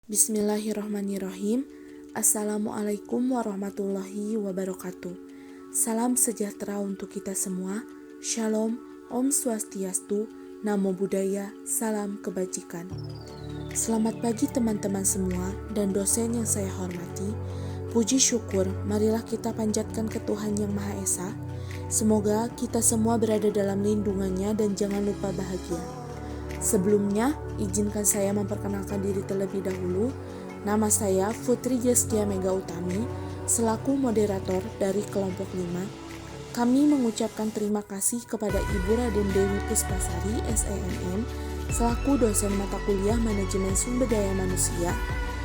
Bismillahirrahmanirrahim. Assalamualaikum warahmatullahi wabarakatuh. Salam sejahtera untuk kita semua. Shalom, Om Swastiastu, Namo Buddhaya, salam kebajikan. Selamat pagi teman-teman semua dan dosen yang saya hormati. Puji syukur, marilah kita panjatkan ke Tuhan Yang Maha Esa. Semoga kita semua berada dalam lindungannya dan jangan lupa bahagia. Sebelumnya, izinkan saya memperkenalkan diri terlebih dahulu. Nama saya Putri Zaskia Mega Utami, selaku moderator dari kelompok 5. Kami mengucapkan terima kasih kepada Ibu Raden Dewi Puspasari, SEMM, selaku dosen mata kuliah Manajemen Sumber Daya Manusia,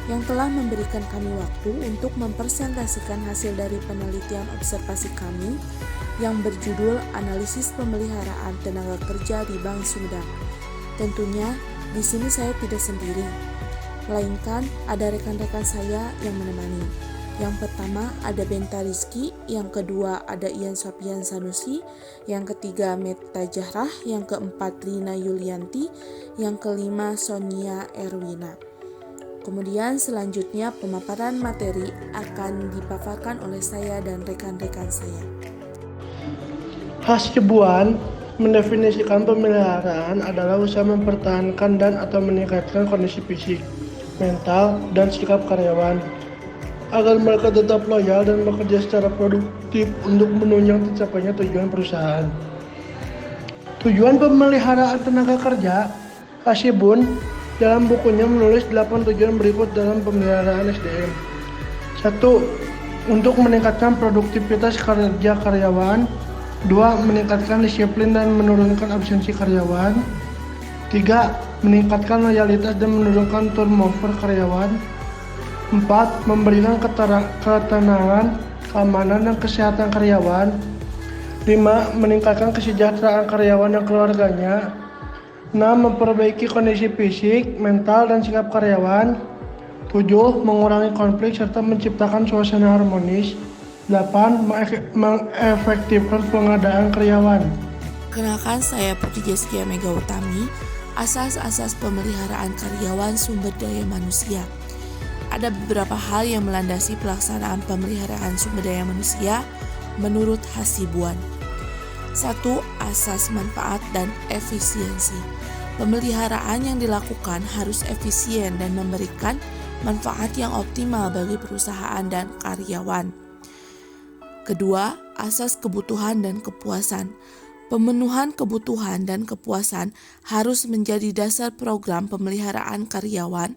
yang telah memberikan kami waktu untuk mempresentasikan hasil dari penelitian observasi kami yang berjudul Analisis Pemeliharaan Tenaga Kerja di Bank Sumedang. Tentunya di sini saya tidak sendiri, melainkan ada rekan-rekan saya yang menemani. Yang pertama ada Benta Rizky, yang kedua ada Ian Sopian Sanusi, yang ketiga Meta Jahrah, yang keempat Rina Yulianti, yang kelima Sonia Erwina. Kemudian selanjutnya pemaparan materi akan dipaparkan oleh saya dan rekan-rekan saya. Hasibuan mendefinisikan pemeliharaan adalah usaha mempertahankan dan atau meningkatkan kondisi fisik, mental, dan sikap karyawan agar mereka tetap loyal dan bekerja secara produktif untuk menunjang tercapainya tujuan perusahaan. Tujuan pemeliharaan tenaga kerja, Hasibun dalam bukunya menulis 8 tujuan berikut dalam pemeliharaan SDM. 1. Untuk meningkatkan produktivitas kerja karyawan. 2. Meningkatkan disiplin dan menurunkan absensi karyawan. 3. Meningkatkan loyalitas dan menurunkan turnover karyawan. 4. Memberikan ketenangan, keamanan, dan kesehatan karyawan. 5. Meningkatkan kesejahteraan karyawan dan keluarganya. 6. Memperbaiki kondisi fisik, mental, dan sikap karyawan. 7. Mengurangi konflik serta menciptakan suasana harmonis. 8. Mengefektifkan pengadaan karyawan. Kenalkan, saya Putri Zaskia Mega Utami, asas-asas pemeliharaan karyawan sumber daya manusia. Ada beberapa hal yang melandasi pelaksanaan pemeliharaan sumber daya manusia menurut Hasibuan. 1. Asas manfaat dan efisiensi. Pemeliharaan yang dilakukan harus efisien dan memberikan manfaat yang optimal bagi perusahaan dan karyawan. Kedua, asas kebutuhan dan kepuasan. Pemenuhan kebutuhan dan kepuasan harus menjadi dasar program pemeliharaan karyawan.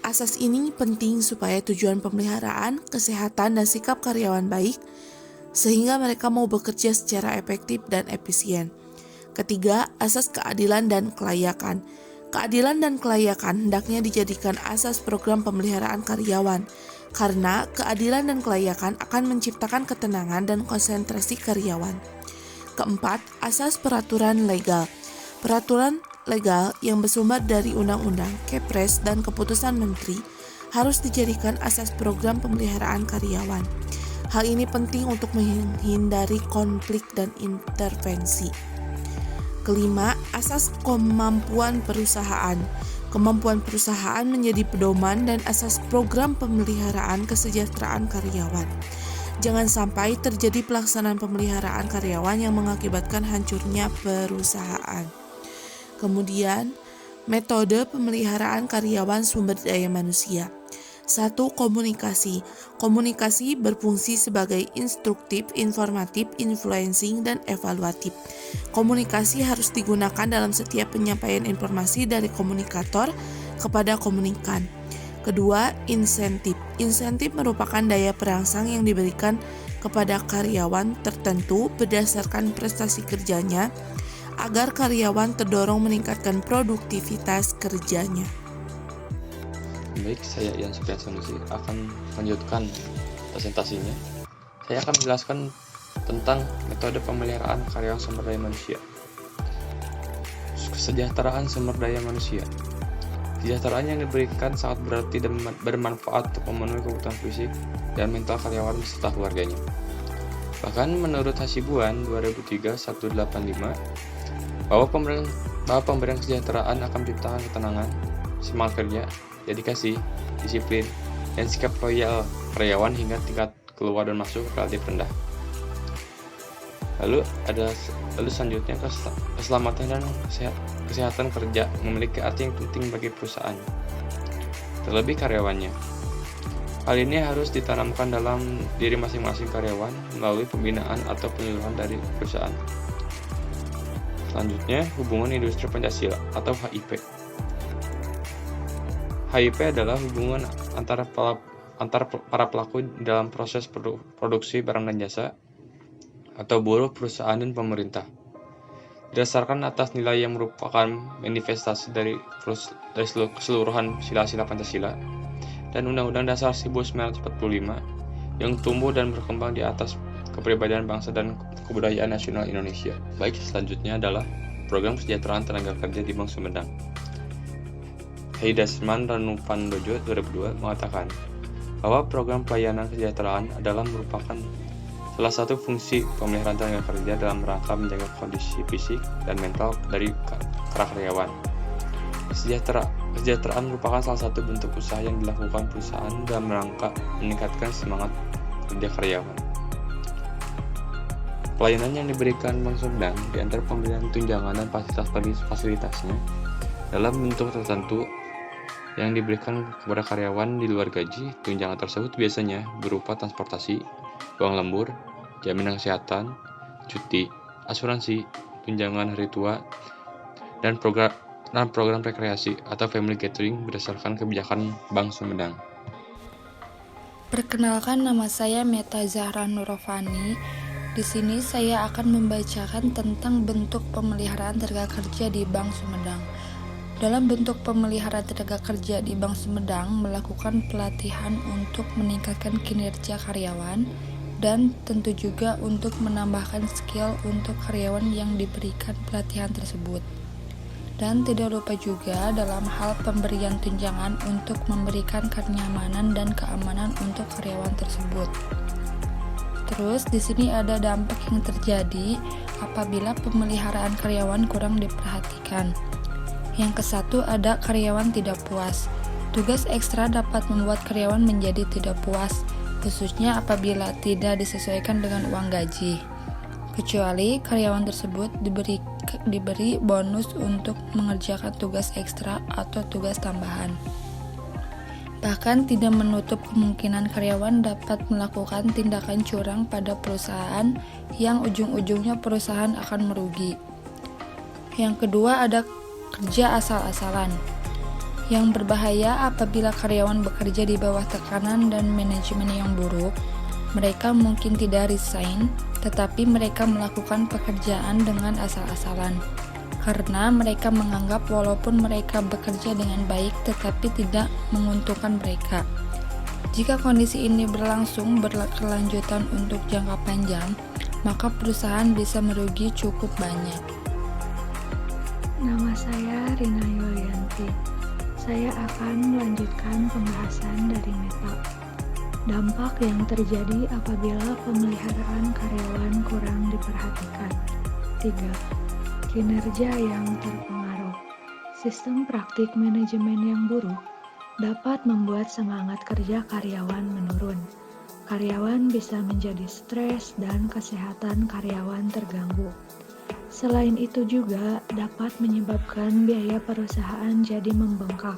Asas ini penting supaya tujuan pemeliharaan, kesehatan, dan sikap karyawan baik, sehingga mereka mau bekerja secara efektif dan efisien. Ketiga, asas keadilan dan kelayakan. Keadilan dan kelayakan hendaknya dijadikan asas program pemeliharaan karyawan, karena keadilan dan kelayakan akan menciptakan ketenangan dan konsentrasi karyawan. Keempat, asas peraturan legal. Peraturan legal yang bersumber dari undang-undang, Kepres, dan keputusan menteri harus dijadikan asas program pemeliharaan karyawan. Hal ini penting untuk menghindari konflik dan intervensi. Kelima, asas kemampuan perusahaan. Kemampuan perusahaan menjadi pedoman dan asas program pemeliharaan kesejahteraan karyawan. Jangan sampai terjadi pelaksanaan pemeliharaan karyawan yang mengakibatkan hancurnya perusahaan. Kemudian, metode pemeliharaan karyawan sumber daya manusia. 1. Komunikasi. Komunikasi berfungsi sebagai instruktif, informatif, influencing, dan evaluatif. Komunikasi harus digunakan dalam setiap penyampaian informasi dari komunikator kepada komunikan. Kedua, insentif. Insentif merupakan daya perangsang yang diberikan kepada karyawan tertentu berdasarkan prestasi kerjanya agar karyawan terdorong meningkatkan produktivitas kerjanya. Baik, saya Ian Sopian Sanusi akan melanjutkan presentasinya. Saya akan menjelaskan tentang metode pemeliharaan karyawan sumber daya manusia. Kesejahteraan sumber daya manusia. Kesejahteraan yang diberikan sangat berarti dan bermanfaat untuk memenuhi kebutuhan fisik dan mental karyawan beserta keluarganya. Bahkan menurut Hasibuan 2003-185 bahwa pemberian kesejahteraan akan menciptakan ketenangan, semangat kerja, dedikasi, disiplin, dan sikap loyal karyawan hingga tingkat keluar dan masuk relatif rendah. Lalu selanjutnya keselamatan dan kesehatan kerja memiliki arti yang penting bagi perusahaan, terlebih karyawannya. Hal ini harus ditanamkan dalam diri masing-masing karyawan melalui pembinaan atau penyuluhan dari perusahaan. Selanjutnya, hubungan industri Pancasila atau HIP. HIP adalah hubungan antara para pelaku dalam proses produksi barang dan jasa atau buruh, perusahaan, dan pemerintah. Didasarkan atas nilai yang merupakan manifestasi dari keseluruhan sila-sila Pancasila dan Undang-Undang Dasar 1945 yang tumbuh dan berkembang di atas kepribadian bangsa dan kebudayaan nasional Indonesia. Baik, selanjutnya adalah Program Kesejahteraan Tenaga Kerja di Bank Sumedang. Heidasman Ranupandojo 2002 mengatakan bahwa program pelayanan kesejahteraan adalah merupakan salah satu fungsi pemeliharaan tenaga kerja dalam rangka menjaga kondisi fisik dan mental dari para karyawan. Kesejahteraan merupakan salah satu bentuk usaha yang dilakukan perusahaan dalam rangka meningkatkan semangat kerja karyawan. Pelayanan yang diberikan Bank Sumedang di antara pemberian tunjangan dan fasilitasnya dalam bentuk tertentu yang diberikan kepada karyawan di luar gaji. Tunjangan tersebut biasanya berupa transportasi, uang lembur, jaminan kesehatan, cuti, asuransi, tunjangan hari tua, dan program rekreasi atau family gathering berdasarkan kebijakan Bank Sumedang. Perkenalkan, nama saya Meta Zahra Nurofani. Di sini saya akan membacakan tentang bentuk pemeliharaan tenaga kerja di Bank Sumedang. Dalam bentuk pemeliharaan tenaga kerja di Bank Sumedang melakukan pelatihan untuk meningkatkan kinerja karyawan dan tentu juga untuk menambahkan skill untuk karyawan yang diberikan pelatihan tersebut. Dan tidak lupa juga dalam hal pemberian tunjangan untuk memberikan kenyamanan dan keamanan untuk karyawan tersebut. Terus di sini ada dampak yang terjadi apabila pemeliharaan karyawan kurang diperhatikan. Yang kesatu ada karyawan tidak puas. Tugas ekstra dapat membuat karyawan menjadi tidak puas, khususnya apabila tidak disesuaikan dengan uang gaji. Kecuali karyawan tersebut diberi bonus untuk mengerjakan tugas ekstra atau tugas tambahan. Bahkan tidak menutup kemungkinan karyawan dapat melakukan tindakan curang pada perusahaan yang ujung-ujungnya perusahaan akan merugi. Yang kedua ada kerja asal-asalan. Yang berbahaya apabila karyawan bekerja di bawah tekanan dan manajemen yang buruk. Mereka mungkin tidak resign, tetapi mereka melakukan pekerjaan dengan asal-asalan. Karena mereka menganggap walaupun mereka bekerja dengan baik tetapi tidak menguntungkan mereka. Jika kondisi ini berlangsung berkelanjutan untuk jangka panjang, maka perusahaan bisa merugi cukup banyak. Nama saya Rina Yulianti. Saya akan melanjutkan pembahasan dari Meta. Dampak yang terjadi apabila pemeliharaan karyawan kurang diperhatikan. 3. Kinerja yang terpengaruh. Sistem praktik manajemen yang buruk dapat membuat semangat kerja karyawan menurun. Karyawan bisa menjadi stres dan kesehatan karyawan terganggu. Selain itu juga dapat menyebabkan biaya perusahaan jadi membengkak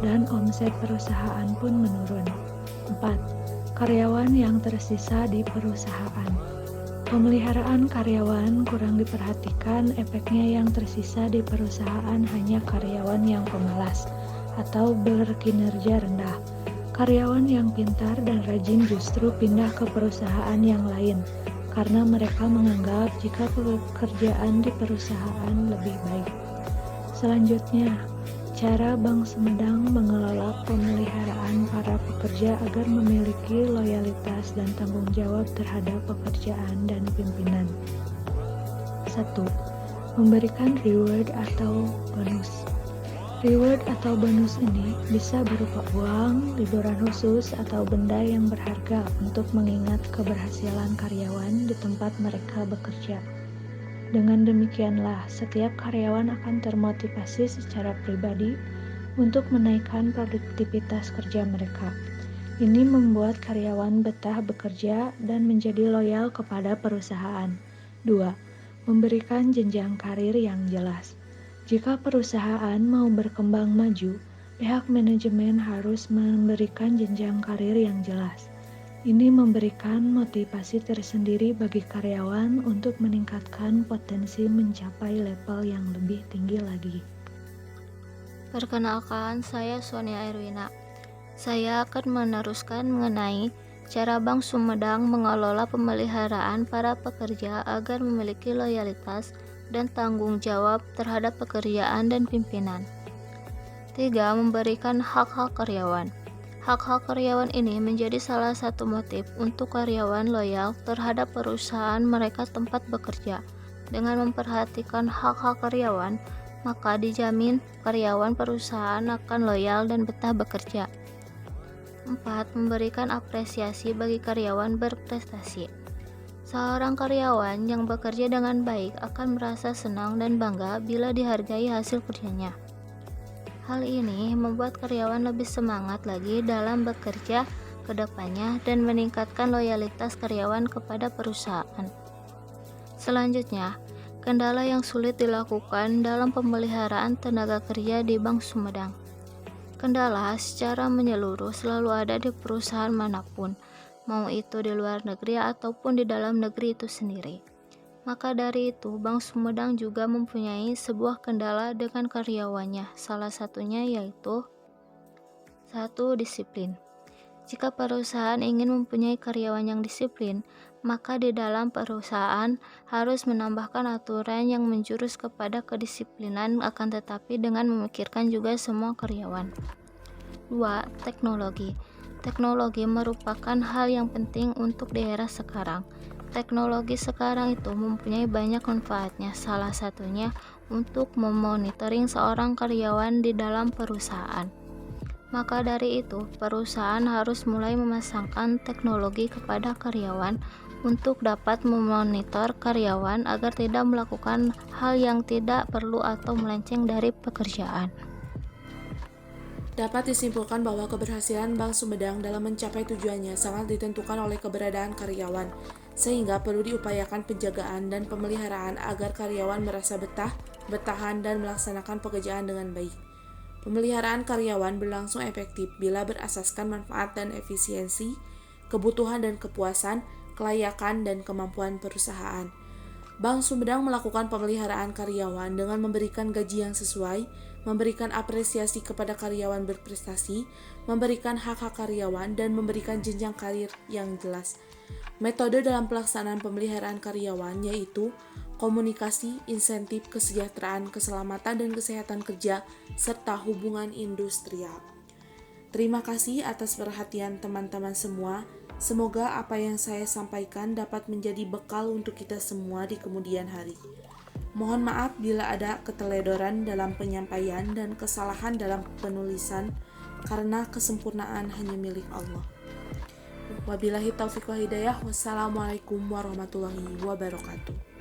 dan omset perusahaan pun menurun. 4. Karyawan yang tersisa di perusahaan. Pemeliharaan karyawan kurang diperhatikan, efeknya yang tersisa di perusahaan hanya karyawan yang pemalas atau berkinerja rendah. Karyawan yang pintar dan rajin justru pindah ke perusahaan yang lain karena mereka menganggap jika pekerjaan di perusahaan lebih baik. Selanjutnya, cara Bank Sumedang mengelola pemeliharaan para pekerja agar memiliki loyalitas dan tanggung jawab terhadap pekerjaan dan pimpinan. 1. Memberikan reward atau bonus. Reward atau bonus ini bisa berupa uang, liburan khusus, atau benda yang berharga untuk mengingat keberhasilan karyawan di tempat mereka bekerja. Dengan demikianlah, setiap karyawan akan termotivasi secara pribadi untuk menaikkan produktivitas kerja mereka. Ini membuat karyawan betah bekerja dan menjadi loyal kepada perusahaan. 2. Memberikan jenjang karir yang jelas. Jika perusahaan mau berkembang maju, pihak manajemen harus memberikan jenjang karir yang jelas. Ini memberikan motivasi tersendiri bagi karyawan untuk meningkatkan potensi mencapai level yang lebih tinggi lagi. Perkenalkan, saya Sonia Erwina. Saya akan meneruskan mengenai cara Bank Sumedang mengelola pemeliharaan para pekerja agar memiliki loyalitas dan tanggung jawab terhadap pekerjaan dan pimpinan. 3. Memberikan hak-hak karyawan. Hak-hak karyawan ini menjadi salah satu motif untuk karyawan loyal terhadap perusahaan mereka tempat bekerja. Dengan memperhatikan hak-hak karyawan, maka dijamin karyawan perusahaan akan loyal dan betah bekerja. 4. Memberikan apresiasi bagi karyawan berprestasi. Seorang karyawan yang bekerja dengan baik akan merasa senang dan bangga bila dihargai hasil kerjanya. Hal ini membuat karyawan lebih semangat lagi dalam bekerja ke depannya dan meningkatkan loyalitas karyawan kepada perusahaan. Selanjutnya, kendala yang sulit dilakukan dalam pemeliharaan tenaga kerja di Bank Sumedang. Kendala secara menyeluruh selalu ada di perusahaan manapun, mau itu di luar negeri ataupun di dalam negeri itu sendiri. Maka dari itu, Bank Sumedang juga mempunyai sebuah kendala dengan karyawannya. Salah satunya yaitu 1. Disiplin. Jika perusahaan ingin mempunyai karyawan yang disiplin, maka di dalam perusahaan harus menambahkan aturan yang menjurus kepada kedisiplinan, akan tetapi dengan memikirkan juga semua karyawan. 2. Teknologi. Teknologi merupakan hal yang penting untuk di era sekarang. Teknologi sekarang itu mempunyai banyak manfaatnya, salah satunya untuk memonitoring seorang karyawan di dalam perusahaan. Maka dari itu, perusahaan harus mulai memasangkan teknologi kepada karyawan untuk dapat memonitor karyawan agar tidak melakukan hal yang tidak perlu atau melenceng dari pekerjaan. Dapat disimpulkan bahwa keberhasilan Bank Sumedang dalam mencapai tujuannya sangat ditentukan oleh keberadaan karyawan, sehingga perlu diupayakan penjagaan dan pemeliharaan agar karyawan merasa betah, bertahan, dan melaksanakan pekerjaan dengan baik. Pemeliharaan karyawan berlangsung efektif bila berasaskan manfaat dan efisiensi, kebutuhan dan kepuasan, kelayakan, dan kemampuan perusahaan. Bank Sumedang melakukan pemeliharaan karyawan dengan memberikan gaji yang sesuai, memberikan apresiasi kepada karyawan berprestasi, memberikan hak-hak karyawan, dan memberikan jenjang karir yang jelas. Metode dalam pelaksanaan pemeliharaan karyawan yaitu komunikasi, insentif, kesejahteraan, keselamatan, dan kesehatan kerja, serta hubungan industrial. Terima kasih atas perhatian teman-teman semua. Semoga apa yang saya sampaikan dapat menjadi bekal untuk kita semua di kemudian hari. Mohon maaf bila ada keteledoran dalam penyampaian dan kesalahan dalam penulisan, karena kesempurnaan hanya milik Allah. Wabillahi taufiq wal hidayah. Wassalamualaikum warahmatullahi wabarakatuh.